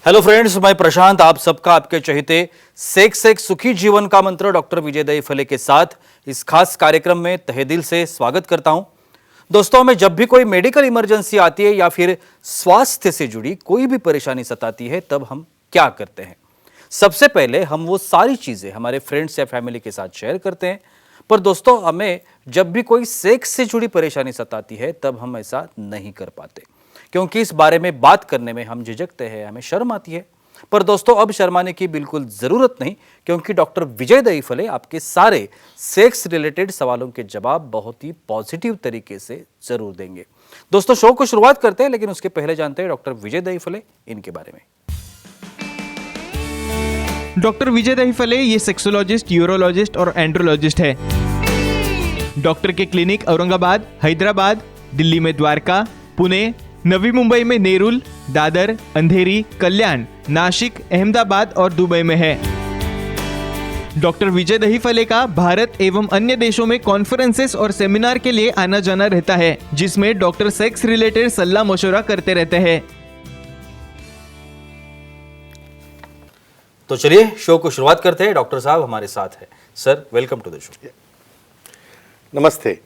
Hello friends, मैं प्रशांत आप सबका आपके चहेते सेक्स एक सुखी जीवन का मंत्र डॉक्टर विजय दहीफले के साथ इस खास कार्यक्रम में तहे दिल से स्वागत करता हूं। दोस्तों, हमें जब भी कोई मेडिकल इमरजेंसी आती है या फिर स्वास्थ्य से जुड़ी कोई भी परेशानी सताती है, तब हम क्या करते हैं? सबसे पहले हम वो सारी चीजें हमारे फ्रेंड्स या फैमिली के साथ शेयर करते हैं। पर दोस्तों, हमें जब भी कोई सेक्स से जुड़ी परेशानी सताती है, तब हम ऐसा नहीं कर पाते, क्योंकि इस बारे में बात करने में हम झिझकते हैं, हमें शर्म आती है। पर दोस्तों, अब शर्माने की बिल्कुल जरूरत नहीं, क्योंकि डॉक्टर विजय दहीफले आपके सारे सेक्स रिलेटेड सवालों के जवाब बहुत ही पॉजिटिव तरीके से जरूर देंगे। दोस्तों, शो को शुरुआत करते हैं, लेकिन उसके पहले जानते हैं डॉक्टर विजय दहीफले इनके बारे में। डॉक्टर विजय दहीफले ये सेक्सोलॉजिस्ट, यूरोलॉजिस्ट और एंड्रोलॉजिस्ट है। डॉक्टर के क्लिनिक औरंगाबाद, हैदराबाद, दिल्ली में द्वारका, पुणे, नवी मुंबई में नेरुल, दादर, अंधेरी, कल्याण, नासिक, अहमदाबाद और दुबई में है। डॉक्टर विजय दहीफले का भारत एवं अन्य देशों में कॉन्फ्रेंसेस और सेमिनार के लिए आना जाना रहता है, जिसमें डॉक्टर सेक्स रिलेटेड सलाह मशवरा करते रहते हैं। तो चलिए शो को शुरुआत करते हैं। डॉक्टर साहब हमारे साथ है। Sir, welcome to the show. नमस्ते।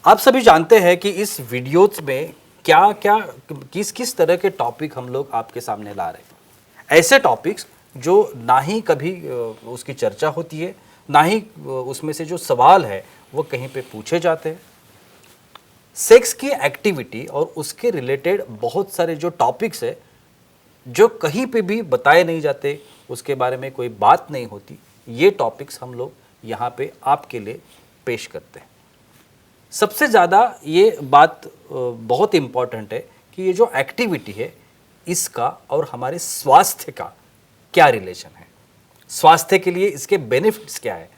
आप सभी जानते हैं कि इस वीडियोज में क्या क्या किस किस तरह के टॉपिक हम लोग आपके सामने ला रहे हैं। ऐसे टॉपिक्स जो ना ही कभी उसकी चर्चा होती है, ना ही उसमें से जो सवाल है वो कहीं पे पूछे जाते हैं। सेक्स की एक्टिविटी और उसके रिलेटेड बहुत सारे जो टॉपिक्स है जो कहीं पे भी बताए नहीं जाते, उसके बारे में कोई बात नहीं होती, ये टॉपिक्स हम लोग यहाँ पे आपके लिए पेश करते हैं। सबसे ज़्यादा ये बात बहुत इम्पॉर्टेंट है कि ये जो एक्टिविटी है इसका और हमारे स्वास्थ्य का क्या रिलेशन है, स्वास्थ्य के लिए इसके बेनिफिट्स क्या है,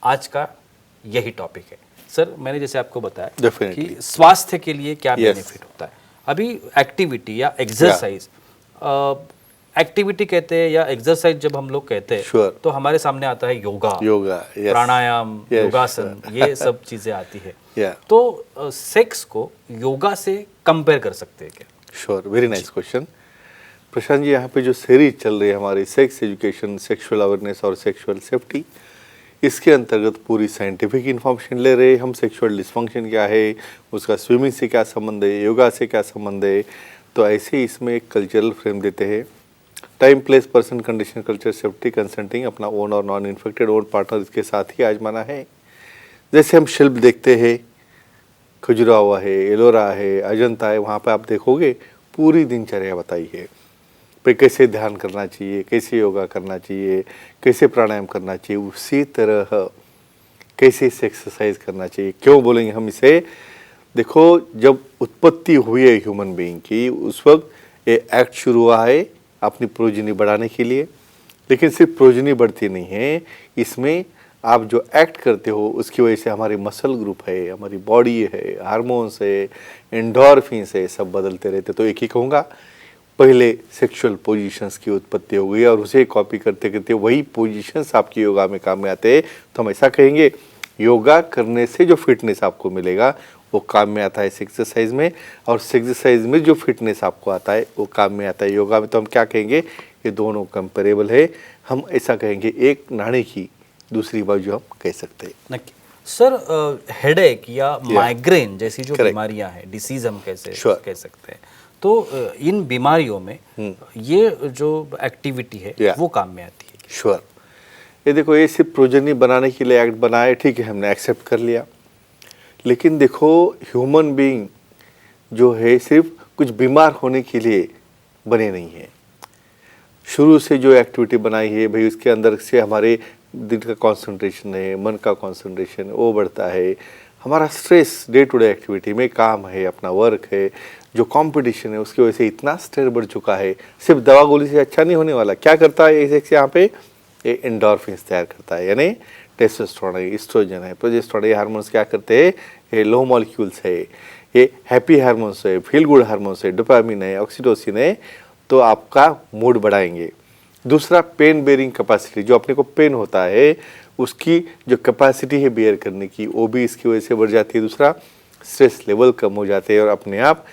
आज का यही टॉपिक है। सर, मैंने जैसे आपको बताया कि स्वास्थ्य के लिए क्या बेनिफिट होता है। अभी एक्टिविटी या एक्सरसाइज, एक्टिविटी कहते हैं या एक्सरसाइज जब हम लोग कहते हैं तो हमारे सामने आता है योगा, प्राणायाम, योगासन, ये सब चीजें आती है। तो सेक्स को योगा से कंपेयर कर सकते हैं क्या? Sure, very nice question Prashant ji. यहाँ पे जो सीरीज चल रही है हमारी सेक्स एजुकेशन, सेक्सुअल अवेयरनेस और सेक्सुअल सेफ्टी, इसके अंतर्गत पूरी साइंटिफिक इन्फॉर्मेशन ले रहे हैं हम। सेक्सुअल डिस्फंक्शन क्या है, उसका स्विमिंग से क्या संबंध है, योगा से क्या संबंध है, तो ऐसे इसमें एक कल्चरल फ्रेम देते हैं। Time, place, person, condition, culture, safety, consulting, अपना ओन और नॉन इन्फेक्टेड ओन पार्टनर इसके साथ ही आजमाना है। जैसे हम शिल्प देखते हैं, खजुराहो है, एलोरा है, अजंता है, वहाँ पे आप देखोगे पूरी दिनचर्या बताई है पे कैसे ध्यान करना चाहिए, कैसे योगा करना चाहिए, कैसे प्राणायाम करना चाहिए, उसी तरह कैसे एक्सरसाइज करना चाहिए। क्यों बोलेंगे हम इसे? देखो, जब उत्पत्ति हुई है ह्यूमन बीइंग की, उस वक्त ये एक्ट शुरू हुआ है अपनी प्रोजनी बढ़ाने के लिए। लेकिन सिर्फ प्रोजनी बढ़ती नहीं है, इसमें आप जो एक्ट करते हो उसकी वजह से हमारे मसल ग्रुप है, हमारी बॉडी है, हार्मोन्स है, एंडोर्फिन्स है, सब बदलते रहते। तो एक ही कहूँगा, पहले सेक्सुअल पोजीशंस की उत्पत्ति हो गई और उसे कॉपी करते करते वही पोजीशंस आपकी योगा में काम में आते हैं। तो हम ऐसा कहेंगे, योगा करने से जो फिटनेस आपको मिलेगा वो काम में आता है एक्सरसाइज में, और एक्सरसाइज में जो फिटनेस आपको आता है वो काम में आता है योगा में। तो हम क्या कहेंगे, ये दोनों कंपेरेबल है। हम ऐसा कहेंगे, एक नाणे की दूसरी बाजू हम कह सकते हैं। नक्की। सर, हेडेक या माइग्रेन जैसी जो बीमारियां हैं, डिसीज हम कैसे कह सकते हैं, तो इन बीमारियों में ये जो एक्टिविटी है वो काम में आती है? श्योर। ये देखो, ये सिर्फ प्रोजनी बनाने के लिए एक्ट बनाए, ठीक है, हमने एक्सेप्ट कर लिया। लेकिन देखो, ह्यूमन बीइंग जो है सिर्फ कुछ बीमार होने के लिए बने नहीं है। शुरू से जो एक्टिविटी बनाई है भाई, उसके अंदर से हमारे दिन का कंसंट्रेशन है, मन का कंसंट्रेशन वो बढ़ता है, हमारा stress day to day activity में काम है, अपना वर्क है, जो कंपटीशन है, उसकी वजह से इतना स्ट्रेस बढ़ चुका है। सिर्फ दवा गोली से अच्छा नहीं होने वाला। क्या करता है ये यहाँ पे? ये एंडोर्फिन्स तैयार करता है, यानी टेस्टोस्टेरोन है, एस्ट्रोजन है, प्रोजेस्टेरोन। ये हार्मोन्स क्या करते हैं? ये लो मॉलिक्यूल्स है, ये हैप्पी हार्मोन्स है, फील गुड हार्मोन्स है, डोपामिन है, ऑक्सीटोसिन है, तो आपका मूड बढ़ाएंगे। दूसरा, पेन बेयरिंग कैपेसिटी, जो अपने को पेन होता है उसकी जो कैपेसिटी है बेयर करने की, वो भी इसकी वजह से बढ़ जाती है। दूसरा, स्ट्रेस लेवल कम हो जाते हैं और अपने आप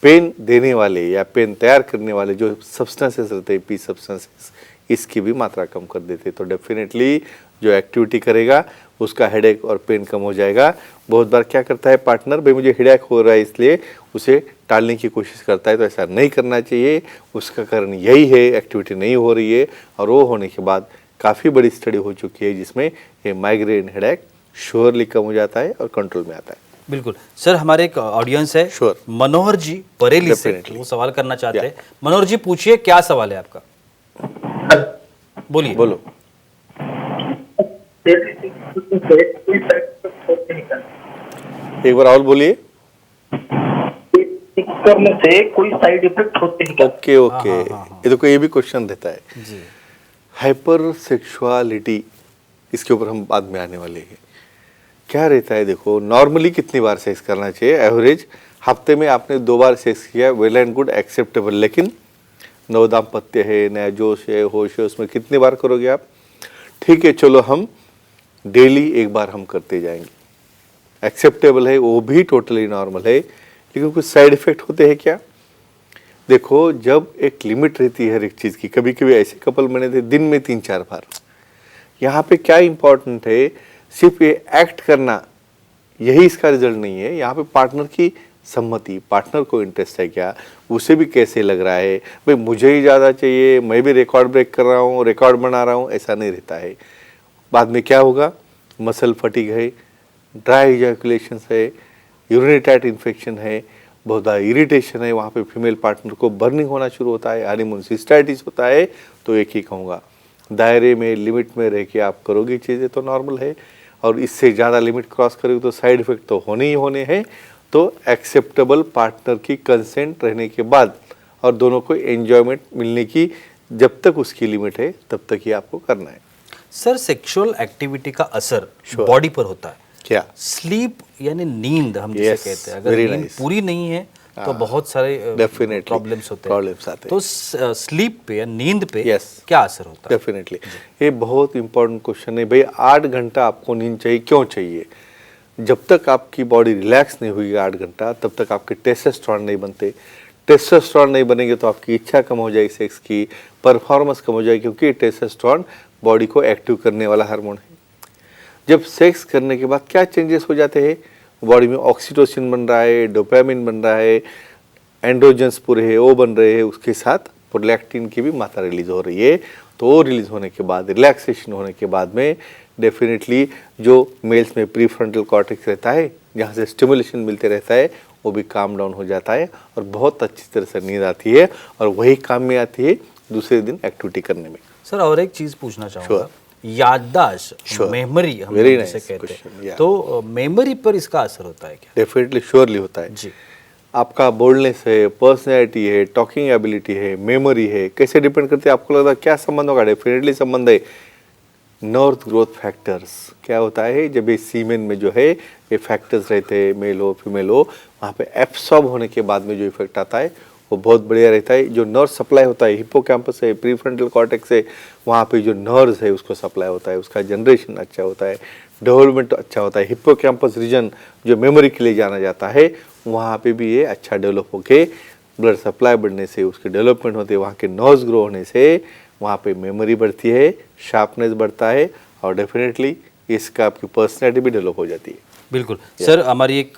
पेन देने वाले या पेन तैयार करने वाले जो सब्सटेंसेस रहते हैं, पी सब्सटेंसेस, इसकी भी मात्रा कम कर देते हैं। तो डेफिनेटली जो एक्टिविटी करेगा उसका हेडेक और पेन कम हो जाएगा। बहुत बार क्या करता है पार्टनर, भाई मुझे हेडेक हो रहा है इसलिए उसे टालने की कोशिश करता है, तो ऐसा नहीं करना चाहिए। उसका कारण यही है, एक्टिविटी नहीं हो रही है, और वो होने के बाद काफ़ी बड़ी स्टडी हो चुकी है जिसमें ये माइग्रेन हेडेक श्योरली कम हो जाता है और कंट्रोल में आता है। बिल्कुल सर, हमारे एक ऑडियंस है Sure. मनोहर जी बरेली से, Definitely. वो सवाल करना चाहते हैं। मनोहर जी पूछिए, क्या सवाल है आपका? बोलिए। बोलो। एक बार और बोलिए। करने से कोई साइड इफेक्ट होते हैं क्या? ओके ओके, ये देखो ये भी क्वेश्चन देता है जी। हाइपर सेक्सुअलिटी, इसके ऊपर हम बाद में आने वाले हैं। क्या रहता है, देखो नॉर्मली कितनी बार सेक्स करना चाहिए? एवरेज हफ्ते में आपने 2 बार सेक्स किया, वेल एंड गुड, एक्सेप्टेबल। लेकिन नवदाम्पत्य है, नया जोश है, होश है, उसमें कितनी बार करोगे आप? ठीक है, चलो हम डेली 1 बार हम करते जाएंगे, एक्सेप्टेबल है, वो भी टोटली नॉर्मल है। लेकिन कुछ साइड इफेक्ट होते हैं क्या? देखो, जब एक लिमिट रहती है हर एक चीज़ की, कभी कभी ऐसे कपल बने थे दिन में 3-4 बार। यहाँ पे क्या इंपॉर्टेंट है, सिर्फ ये एक्ट करना यही इसका रिजल्ट नहीं है। यहाँ पे पार्टनर की सम्मति, पार्टनर को इंटरेस्ट है क्या, उसे भी कैसे लग रहा है, भाई मुझे ही ज़्यादा चाहिए, मैं भी रिकॉर्ड ब्रेक कर रहा हूँ, रिकॉर्ड बना रहा हूँ, ऐसा नहीं रहता है। बाद में क्या होगा, मसल फटीग है, ड्राई इजैकुलेशन है, यूरिनरी ट्रैक्ट इन्फेक्शन है, बहुत ज़्यादा इरिटेशन है, वहाँ पे फीमेल पार्टनर को बर्निंग होना शुरू होता है, हनीमून सिस्टाइटिस होता है। तो एक ही कहूँगा, दायरे में लिमिट में रह के आप करोगे चीज़ें तो नॉर्मल है, और इससे ज़्यादा लिमिट क्रॉस करोगे तो साइड इफेक्ट तो होने ही होने हैं। तो एक्सेप्टेबल पार्टनर की कंसेंट रहने के बाद और दोनों को एंजॉयमेंट मिलने की जब तक उसकी लिमिट है तब तक ही आपको करना है। सर, सेक्सुअल एक्टिविटी का असर Sure. बॉडी पर होता है क्या? स्लीप यानी नींद हम जिसे Yes, कहते हैं। अगर very नींद nice. पूरी नहीं है तो बहुत सारे Definitely, प्रॉब्लम्स होते problems आते हैं। तो स्लीप पे या नींद पे Yes. क्या असर होता है? डेफिनेटली, ये बहुत इंपॉर्टेंट क्वेश्चन है भाई। 8 घंटा आपको नींद चाहिए, क्यों चाहिए? जब तक आपकी बॉडी रिलैक्स नहीं हुई 8 घंटा, तब तक आपके टेस्टोस्टेरोन नहीं बनते। टेस्टोस्टेरोन नहीं बनेंगे तो आपकी इच्छा कम हो जाएगी सेक्स की, परफॉर्मेंस कम हो जाएगी, क्योंकि टेस्टोस्टेरोन बॉडी को एक्टिव करने वाला हार्मोन है। जब सेक्स करने के बाद क्या चेंजेस हो जाते हैं, बॉडी में ऑक्सीटोसिन बन रहा है, डोपामिन बन रहा है, एंड्रोजन्स पूरे है वो बन रहे हैं, उसके साथ प्रोलैक्टिन की भी मात्रा रिलीज हो रही है। तो वो रिलीज होने के बाद, रिलैक्सेशन होने के बाद में डेफिनेटली जो मेल्स में प्रीफ्रंटल कॉर्टेक्स रहता है, जहाँ से स्टिमुलेशन मिलते रहता है, वो भी काम डाउन हो जाता है और बहुत अच्छी तरह से नींद आती है, और वही काम में आती है दूसरे दिन एक्टिविटी करने में। सर, और एक चीज पूछना चाहूँगा, याददाश्त, Sure. मेमोरी हम Very जिसे nice कहते question, हैं, yeah. तो मेमोरी पर इसका असर होता है क्या? डेफिनेटली श्योरली होता है जी। आपका बोल्डनेस है, पर्सनैलिटी है, टॉकिंग एबिलिटी है, मेमोरी है, कैसे डिपेंड करते हैं? आपको लगता है क्या संबंध होगा? डेफिनेटली संबंध है नॉर्थ ग्रोथ फैक्टर्स। क्या होता है, जब ये सीमेन में जो है ये फैक्टर्स रहते हैं, मेल हो फीमेल हो, वहाँ पे एब्सॉर्ब होने के बाद में जो इफेक्ट आता है वो बहुत बढ़िया रहता है। जो नर्व सप्लाई होता है, हिप्पोकैम्पस है, प्रीफ्रंटल कॉर्टेक्स है, वहाँ पे जो नर्व्स है उसको सप्लाई होता है, उसका जनरेशन अच्छा होता है, डेवलपमेंट अच्छा होता है। हिप्पोकैम्पस रीजन जो मेमोरी के लिए जाना जाता है, वहाँ पे भी ये अच्छा डेवलप होके ब्लड सप्लाई बढ़ने से उसके डेवलपमेंट होते हैं, वहाँ के नर्व्स ग्रो होने से वहाँ पे मेमोरी बढ़ती है, शार्पनेस बढ़ता है, और डेफिनेटली इसका आपकी पर्सनैलिटी भी डेवलप हो जाती है। बिल्कुल सर, हमारी एक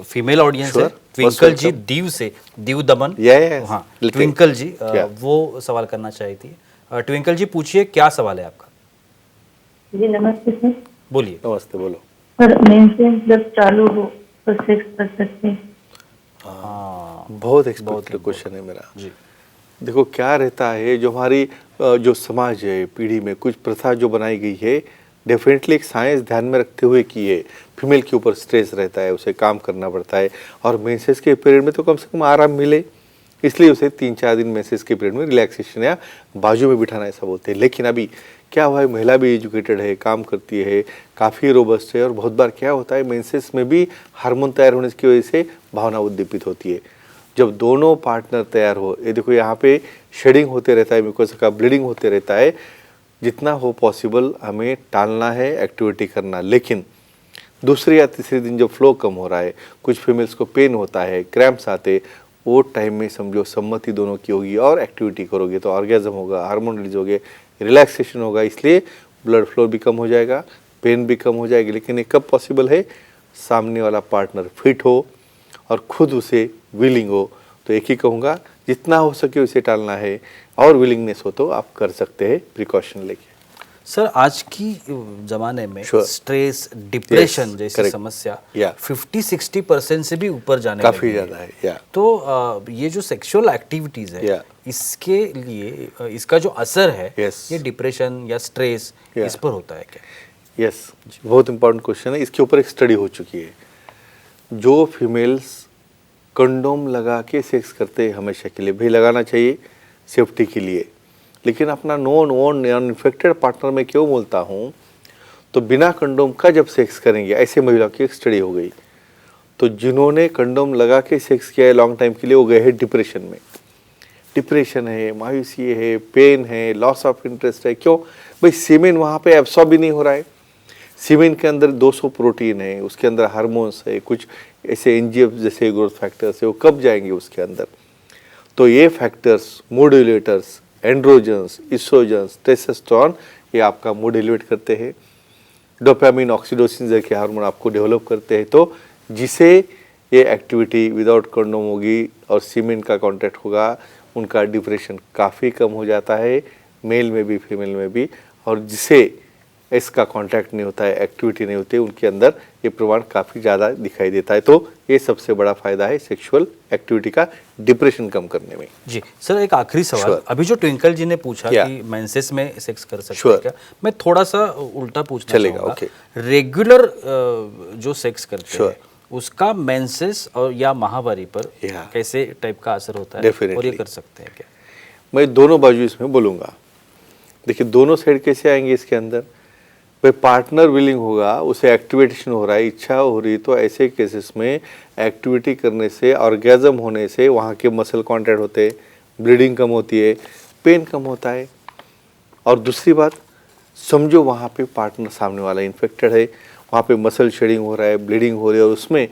फीमेल ऑडियंस Sure. है, ट्विंकल Most जी welcome. दीव से, दीव दमन। Yes. हाँ, Little. ट्विंकल जी क्या? वो सवाल करना चाही थी। ट्विंकल जी पूछिए, क्या सवाल है आपका? जी नमस्ते सर। बोलिए। नमस्ते, बोलो। सर, मेंसेस जब चालू हो तो सेक्स कर सकते हैं? हाँ बहुत एक्सपेक्टेड क्वेश्चन है मेरा। जी। देखो क्या रहता है, जो हमारी जो समाज है, पीढ़ी में कुछ प्रथा जो बनाई गई है, डेफिनेटली एक साइंस ध्यान में रखते हुए कि ये फीमेल के ऊपर स्ट्रेस रहता है, उसे काम करना पड़ता है, और मेंसेस के पीरियड में तो कम से कम आराम मिले, इसलिए उसे 3-4 दिन मेंसेस के पीरियड में रिलैक्सेशन या बाजू में बिठाना ऐसा बोलते हैं। लेकिन अभी क्या हुआ है, महिला भी एजुकेटेड है, काम करती है, काफ़ी रोबस्ट है, और बहुत बार क्या होता है, मेंसेस में भी हार्मोन तैयार होने की वजह से भावना उद्दीपित होती है। जब दोनों पार्टनर तैयार हो, ये देखो यहाँ पे शेडिंग होते रहता है, म्यूकोसा का ब्लीडिंग होते रहता है, जितना हो पॉसिबल हमें टालना है एक्टिविटी करना। लेकिन दूसरे या तीसरे दिन जब फ्लो कम हो रहा है, कुछ फीमेल्स को पेन होता है, क्रैम्प्स आते, वो टाइम में समझो सम्मति दोनों की होगी और एक्टिविटी करोगे तो ऑर्गेजम होगा, हार्मोन रिलीज होगे, रिलैक्सेशन होगा, इसलिए ब्लड फ्लो भी कम हो जाएगा, पेन भी कम हो जाएगी। लेकिन ये कब पॉसिबल है? सामने वाला पार्टनर फिट हो और खुद उसे विलिंग हो। तो एक ही कहूँगा, जितना हो सके उसे टालना है, और विलिंगनेस हो तो आप कर सकते हैं प्रिकॉशन लेके। सर आज की जमाने में Sure. स्ट्रेस, डिप्रेशन Yes, जैसी correct. समस्या Yeah. 50-60% से भी ऊपर जाने काफ़ी लगी ज़्यादा है। या तो ये जो सेक्सुअल एक्टिविटीज है Yeah. इसके लिए इसका जो असर है Yes. ये डिप्रेशन या स्ट्रेस Yeah. इस पर होता है क्या? यस, बहुत इंपॉर्टेंट क्वेश्चन है। इसके ऊपर एक स्टडी हो चुकी है। जो फीमेल्स कंडोम लगा के सेक्स करते हैं हमेशा के लिए, भाई लगाना चाहिए सेफ्टी के लिए, लेकिन अपना नॉन इन्फेक्टेड पार्टनर में क्यों बोलता हूँ, तो बिना कंडोम का जब सेक्स करेंगे, ऐसे महिलाओं की एक स्टडी हो गई, तो जिन्होंने कंडोम लगा के सेक्स किया है लॉन्ग टाइम के लिए, वो गए हैं डिप्रेशन में। डिप्रेशन है, मायूसी है, पेन है, लॉस ऑफ इंटरेस्ट है। क्यों? भाई सीमेन वहाँ पे एब्सॉर्ब भी नहीं हो रहा है। सीमेन के अंदर 200 प्रोटीन है, उसके अंदर हार्मोन्स है, कुछ ऐसे एनजीएफ जैसे ग्रोथ फैक्टर्स है, वो कब जाएंगे उसके अंदर? तो ये फैक्टर्स, मोड्यूलेटर्स, एंड्रोजन्स, इस्ट्रोजन्स, टेस्टोस्टेरोन, ये आपका मूड एलिवेट करते हैं। डोपामिन, ऑक्सीटोसिन जैसे हार्मोन आपको डेवलप करते हैं। तो जिसे ये एक्टिविटी विदाउट कंडोम होगी और सीमेन का कांटेक्ट होगा, उनका डिप्रेशन काफ़ी कम हो जाता है, मेल में भी फीमेल में भी। और जिसे इसका कांटेक्ट नहीं होता है, एक्टिविटी नहीं होती है, उनके अंदर ये प्रमाण काफ़ी ज़्यादा दिखाई देता है। तो ये सबसे बड़ा फायदा है सेक्सुअल एक्टिविटी का डिप्रेशन कम करने में। जी सर, एक आखिरी सवाल। Sure. अभी जो ट्विंकल जी ने पूछा Yeah. कि मेंसेस में सेक्स कर सकते Sure. हैं क्या, मैं थोड़ा सा उल्टा पूछना चलेगा, चाहूंगा। okay. रेगुलर जो सेक्स करते Sure. हैं उसका मेंसेस और या माहवारी पर Yeah. कैसे टाइप का असर होता है Definitely. और ये कर सकते हैं क्या? मैं दोनों बाजू इसमें बोलूँगा। देखिए दोनों साइड कैसे आएंगे इसके अंदर। भाई पार्टनर विलिंग होगा, उसे एक्टिवेशन हो रहा है, इच्छा हो रही, तो ऐसे केसेस में एक्टिविटी करने से, ऑर्गेजम होने से वहाँ के मसल कॉन्टैक्ट होते हैं, ब्लीडिंग कम होती है, पेन कम होता है। और दूसरी बात, समझो वहाँ पे पार्टनर सामने वाला इन्फेक्टेड है, वहाँ पे मसल शेडिंग हो रहा है, ब्लीडिंग हो रही है, और उसमें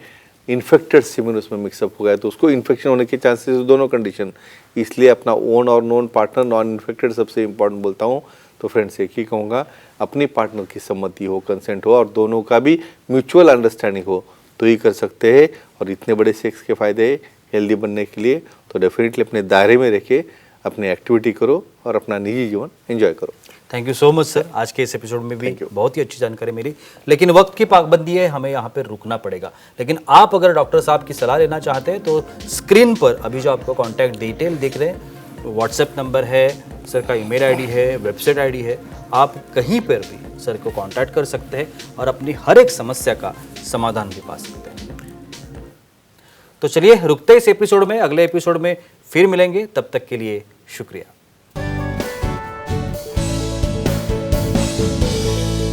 इन्फेक्टेड सीमेन उसमें मिक्सअप हो गया, तो उसको इन्फेक्शन होने के चांसेस दोनों कंडीशन। इसलिए अपना ओन और नॉन पार्टनर, नॉन इन्फेक्टेड सबसे इंपॉर्टेंट बोलता हूँ। तो फ्रेंड्स एक ही कहूँगा, अपनी पार्टनर की सम्मति हो, कंसेंट हो, और दोनों का भी म्यूचुअल अंडरस्टैंडिंग हो, तो ही कर सकते हैं। और इतने बड़े सेक्स के फ़ायदे हेल्दी बनने के लिए तो डेफिनेटली अपने दायरे में रह के अपनी एक्टिविटी करो और अपना निजी जीवन एंजॉय करो। Thank you so much sir, आज के इस एपिसोड में भी Thank you. बहुत ही अच्छी जानकारी मिली, लेकिन वक्त की पाबंदी है, हमें यहाँ पे रुकना पड़ेगा। लेकिन आप अगर डॉक्टर साहब की सलाह लेना चाहते हैं तो स्क्रीन पर अभी जो आपको कॉन्टैक्ट डिटेल दिख रहे हैं, व्हाट्सएप नंबर है, सर का ईमेल आईडी है, वेबसाइट आईडी है, आप कहीं पर भी सर को कांटेक्ट कर सकते हैं और अपनी हर एक समस्या का समाधान भी पा सकते हैं। तो चलिए रुकते इस एपिसोड में, अगले एपिसोड में फिर मिलेंगे, तब तक के लिए शुक्रिया।